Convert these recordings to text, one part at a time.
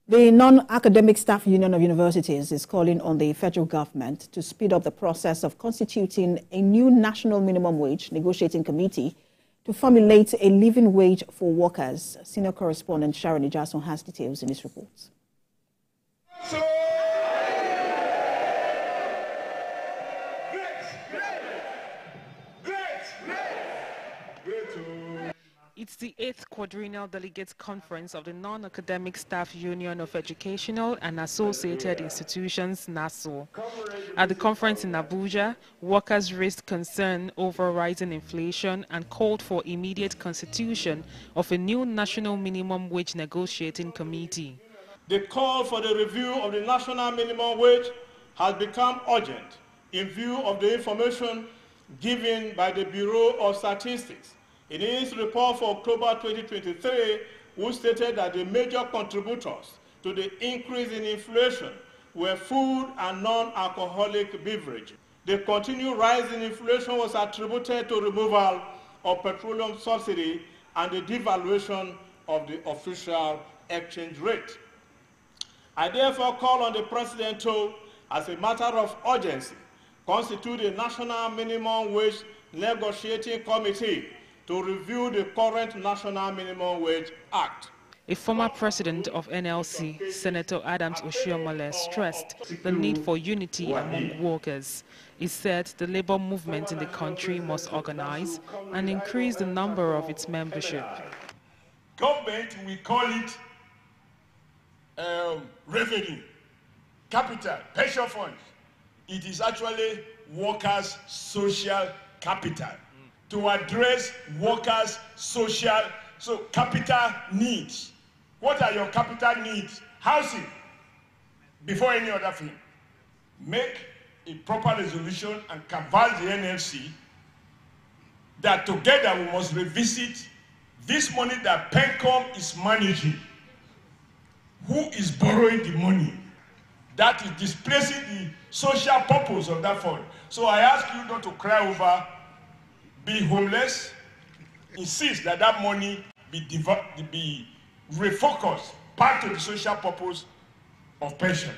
The Non-Academic Staff Union of Universities is calling on the federal government to speed up the process of constituting a new national minimum wage negotiating committee to formulate a living wage for workers. Senior correspondent Sharon Ijason has details in this report. It's the 8th quadrennial delegates conference of the Non-Academic Staff Union of Educational and Associated Institutions, NASU. At the conference in Abuja, workers raised concern over rising inflation and called for immediate constitution of a new national minimum wage negotiating committee. The call for the review of the national minimum wage has become urgent in view of the information given by the Bureau of Statistics in its report for October 2023, which stated that the major contributors to the increase in inflation were food and non-alcoholic beverages. The continued rise in inflation was attributed to removal of petroleum subsidy and the devaluation of the official exchange rate. I therefore call on the President to, as a matter of urgency, constitute a national minimum wage negotiating committee to review the current National Minimum Wage Act. A former president of NLC, Senator Adams Oshiomhole, stressed the need for unity among workers. He said the labor movement in the country must organize and increase the number of its membership. Government, we call it revenue, capital, pension funds. It is actually workers' social capital to address workers' social capital needs. What are your capital needs? Housing, before any other thing. Make a proper resolution and canvass the NLC that together we must revisit this money that PENCOM is managing. Who is borrowing the money? That is displacing the social purpose of that fund. So I ask you not to cry over, be homeless, insist that that money be refocused back to the social purpose of pension.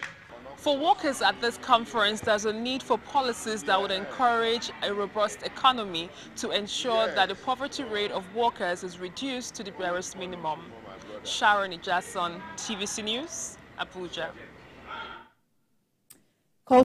For workers at this conference, there's a need for policies that would encourage a robust economy to ensure that the poverty rate of workers is reduced to the barest minimum. Sharon Ijason, TVC News, Abuja.